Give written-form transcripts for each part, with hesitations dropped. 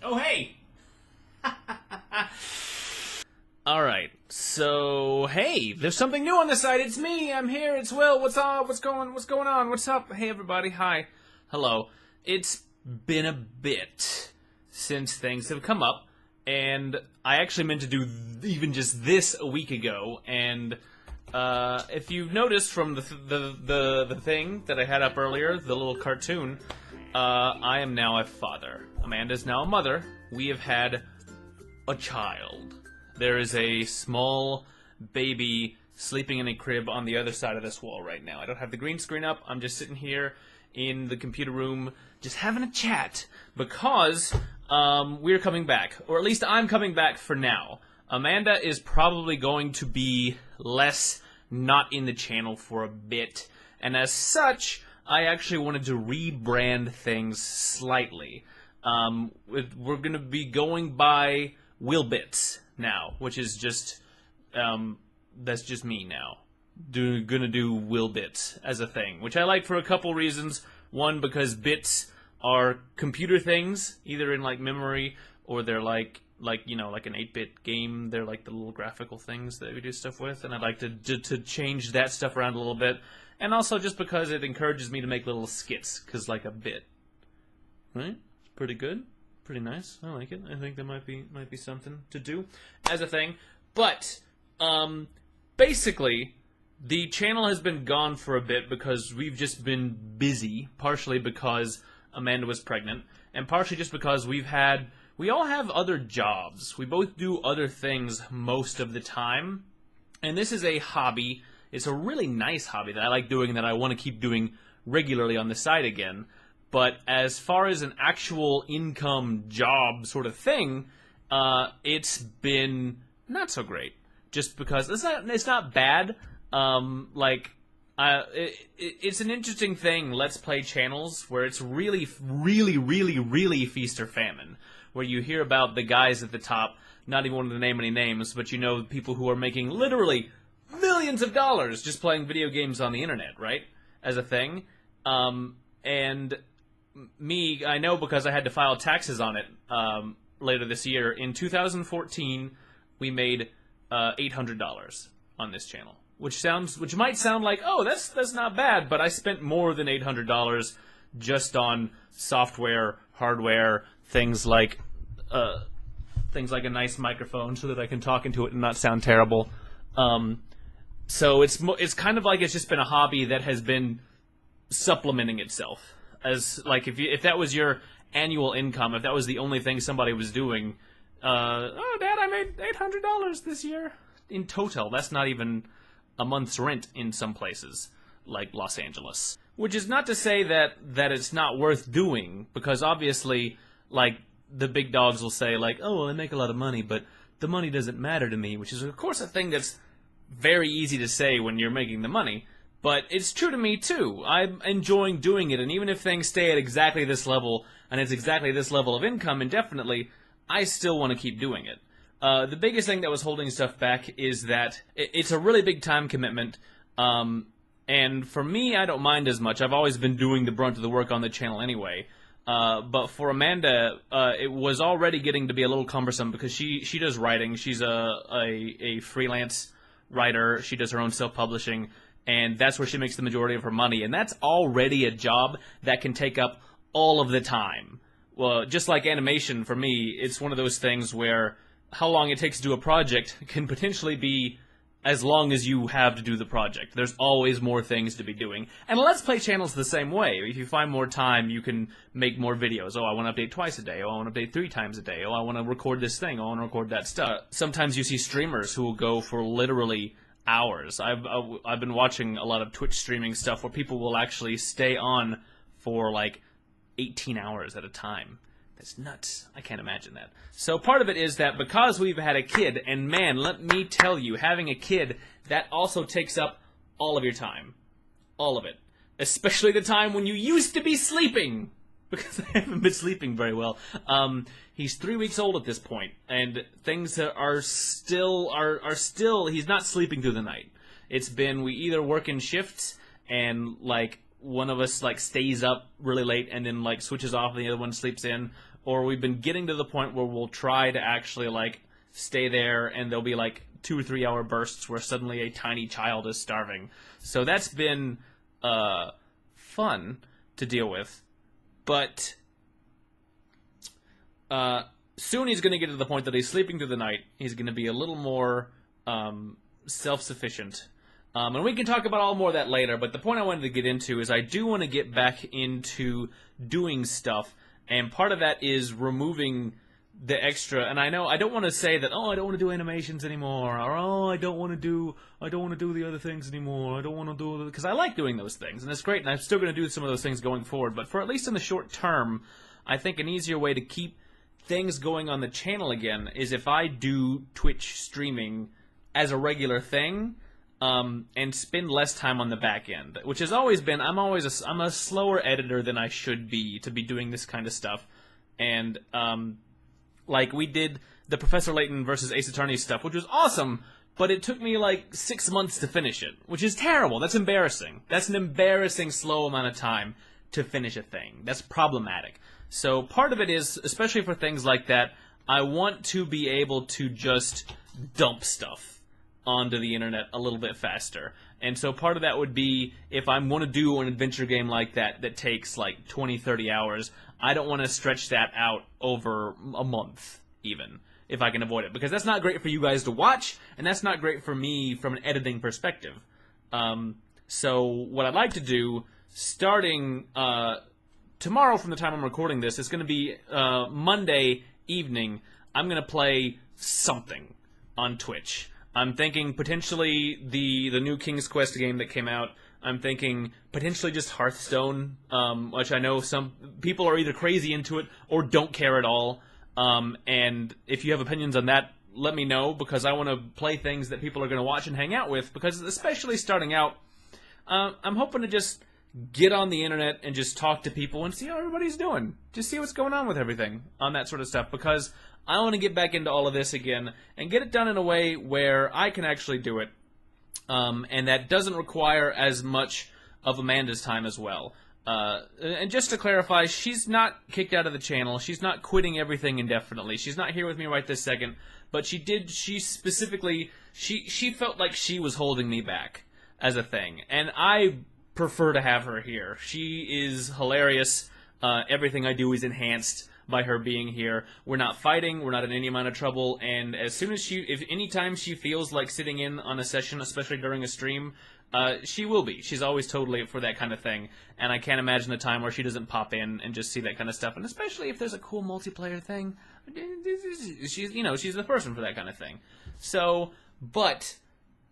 Oh, hey! Alright, so, hey, there's something new on the site. It's me, I'm here, it's Will. What's up? What's going on? What's up? Hey, everybody, hi. Hello. It's been a bit since things have come up, and I actually meant to do even just this a week ago, and if you've noticed from the thing that I had up earlier, the little cartoon, I am now a father. Amanda's now a mother. We have had a child. There is a small baby sleeping in a crib on the other side of this wall right now. I don't have the green screen up. I'm just sitting here in the computer room just having a chat because we're coming back. Or at least I'm coming back for now. Amanda is probably going to be less not in the channel for a bit. And as such, I actually wanted to rebrand things slightly. We're going to be going by WillBits now, which is just, that's just me now. Gonna do WillBits as a thing, which I like for a couple reasons. One, because bits are computer things, either in like memory or they're like you know, like an 8-bit game. They're like the little graphical things that we do stuff with, and I'd like to change that stuff around a little bit. And also just because it encourages me to make little skits, because like a bit, right? Pretty good. Pretty nice. I like it. I think that might be something to do as a thing. But basically, the channel has been gone for a bit because we've just been busy. Partially because Amanda was pregnant, and partially just because we all have other jobs. We both do other things most of the time, and this is a hobby. It's a really nice hobby that I like doing and that I want to keep doing regularly on the side again. But as far as an actual income job sort of thing, it's been not so great. Just because it's not bad. It's an interesting thing. Let's Play channels where it's really feast or famine. Where you hear about the guys at the top, not even wanting to name any names, but you know people who are making literally millions of dollars just playing video games on the internet, right? As a thing, and me, I know because I had to file taxes on it later this year. In 2014, we made $800 on this channel, which might sound like, oh, that's not bad, but I spent more than $800 just on software, hardware, things like a nice microphone so that I can talk into it and not sound terrible. So it's kind of like it's just been a hobby that has been supplementing itself. As like if that was your annual income, if that was the only thing somebody was doing, oh, Dad, I made $800 this year in total. That's not even a month's rent in some places like Los Angeles. Which is not to say that it's not worth doing, because obviously, like the big dogs will say, like, oh, well, I make a lot of money, but the money doesn't matter to me, which is of course a thing that's very easy to say when you're making the money. But it's true to me, too. I'm enjoying doing it, and even if things stay at exactly this level, and it's exactly this level of income indefinitely, I still want to keep doing it. The biggest thing that was holding stuff back is that it's a really big time commitment, and for me, I don't mind as much. I've always been doing the brunt of the work on the channel anyway. But for Amanda, it was already getting to be a little cumbersome because she does writing. She's a freelance writer. She does her own self-publishing. And that's where she makes the majority of her money. And that's already a job that can take up all of the time. Well, just like animation, for me, it's one of those things where how long it takes to do a project can potentially be as long as you have to do the project. There's always more things to be doing. And Let's Play channel's the same way. If you find more time, you can make more videos. Oh, I want to update twice a day. Oh, I want to update 3 times a day. Oh, I want to record this thing. Oh, I want to record that stuff. Sometimes you see streamers who will go for literally hours. I've been watching a lot of Twitch streaming stuff where people will actually stay on for like 18 hours at a time. That's nuts. I can't imagine that. So part of it is that because we've had a kid, and man, let me tell you, having a kid, that also takes up all of your time. All of it. Especially the time when you used to be sleeping. Because I haven't been sleeping very well. He's 3 weeks old at this point, and things are still, he's not sleeping through the night. It's been, we either work in shifts, and, like, one of us, like, stays up really late and then, like, switches off and the other one sleeps in, or we've been getting to the point where we'll try to actually, like, stay there, and there'll be, like, 2 or 3 hour bursts where suddenly a tiny child is starving. So that's been fun to deal with. But soon he's going to get to the point that he's sleeping through the night. He's going to be a little more self-sufficient. And we can talk about all more of that later, but the point I wanted to get into is I do want to get back into doing stuff, and part of that is removing the extra. And I know I don't want to say that, oh, I don't want to do animations anymore, or oh, I don't want to do the other things anymore. I don't want to do, because I like doing those things, and it's great, and I'm still going to do some of those things going forward. But for at least in the short term, I think an easier way to keep things going on the channel again is if I do Twitch streaming as a regular thing. And spend less time on the back end, which has always been, I'm a slower editor than I should be to be doing this kind of stuff. And, like, we did the Professor Layton versus Ace Attorney stuff, which was awesome, but it took me, like, 6 months to finish it, which is terrible. That's embarrassing. That's an embarrassing slow amount of time to finish a thing. That's problematic. So part of it is, especially for things like that, I want to be able to just dump stuff onto the internet a little bit faster. And so part of that would be, if I'm going to do an adventure game like that that takes like 20, 30 hours, I don't want to stretch that out over a month, even, if I can avoid it. Because that's not great for you guys to watch, and that's not great for me from an editing perspective. So what I'd like to do, starting tomorrow from the time I'm recording this, it's going to be Monday evening, I'm going to play something on Twitch. I'm thinking potentially the new King's Quest game that came out. I'm thinking potentially just Hearthstone, which I know some people are either crazy into it or don't care at all. And if you have opinions on that, let me know, because I want to play things that people are going to watch and hang out with. Because especially starting out, I'm hoping to just get on the internet and just talk to people and see how everybody's doing. Just see what's going on with everything on that sort of stuff. Because I want to get back into all of this again and get it done in a way where I can actually do it, and that doesn't require as much of Amanda's time as well. And just to clarify, she's not kicked out of the channel. She's not quitting everything indefinitely. She's not here with me right this second, but she specifically felt like she was holding me back as a thing, and I prefer to have her here. She is hilarious. Everything I do is enhanced by her being here. We're not fighting, we're not in any amount of trouble, and as soon as anytime she feels like sitting in on a session, especially during a stream, she will be. She's always totally up for that kind of thing, and I can't imagine a time where she doesn't pop in and just see that kind of stuff, and especially if there's a cool multiplayer thing, she's the person for that kind of thing. So, but,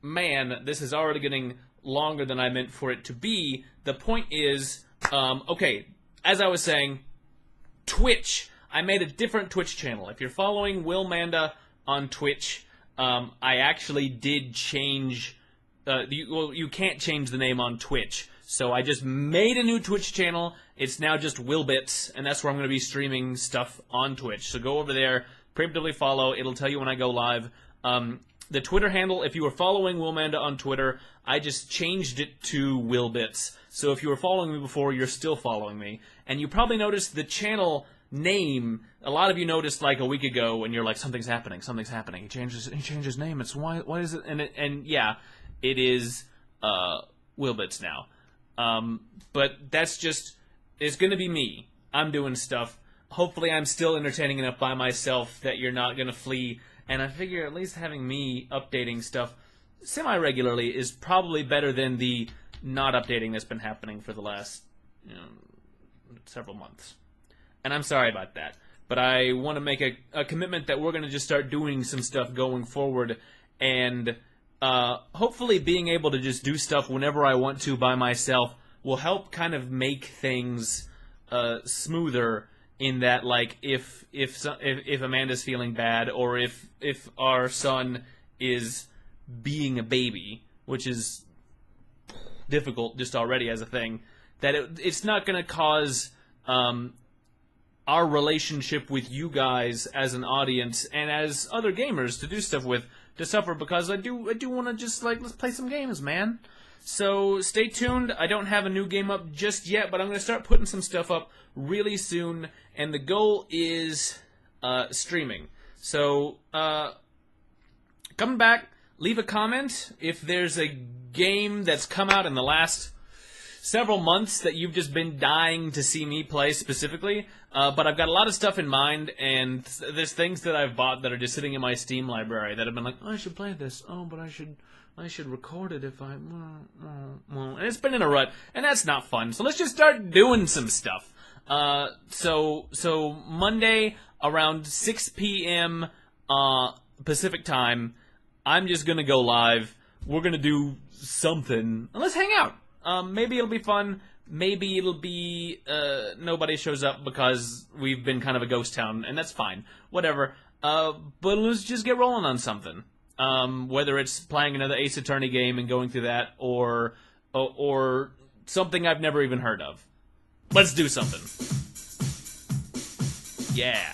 man, this is already getting longer than I meant for it to be. The point is, okay, as I was saying, Twitch. I made a different Twitch channel. If you're following Will Manda on Twitch, I actually did change. You can't change the name on Twitch, so I just made a new Twitch channel. It's now just WillBits, and that's where I'm going to be streaming stuff on Twitch. So go over there, preemptively follow. It'll tell you when I go live. The Twitter handle, if you were following Will Manda on Twitter, I just changed it to WillBits. So if you were following me before, you're still following me. And you probably noticed the channel name. A lot of you noticed like a week ago, and you're like, something's happening. He changed his name. It's why is it? And yeah, it is WillBits now. But that's just, it's going to be me. I'm doing stuff. Hopefully I'm still entertaining enough by myself that you're not going to flee. And I figure at least having me updating stuff semi-regularly is probably better than the not updating that's been happening for the last several months. And I'm sorry about that. But I want to make a commitment that we're going to just start doing some stuff going forward. And hopefully being able to just do stuff whenever I want to by myself will help kind of make things smoother, in that, like, if Amanda's feeling bad, or if our son is being a baby, which is difficult just already as a thing, that it's not going to cause our relationship with you guys as an audience and as other gamers to do stuff with to suffer, because I do want to just, like, let's play some games, man. So stay tuned. I don't have a new game up just yet, but I'm going to start putting some stuff up really soon. And the goal is streaming. So come back, leave a comment if there's a game that's come out in the last several months that you've just been dying to see me play specifically. But I've got a lot of stuff in mind, and there's things that I've bought that are just sitting in my Steam library that have been like, oh, I should play this. Oh, but I should record it if I... And it's been in a rut, and that's not fun. So let's just start doing some stuff. So Monday around 6 p.m. Pacific time, I'm just gonna go live. We're gonna do something. And let's hang out. Maybe it'll be fun. Maybe it'll be nobody shows up because we've been kind of a ghost town, and that's fine. Whatever. But let's just get rolling on something. Whether it's playing another Ace Attorney game and going through that, or something I've never even heard of. Let's do something. Yeah.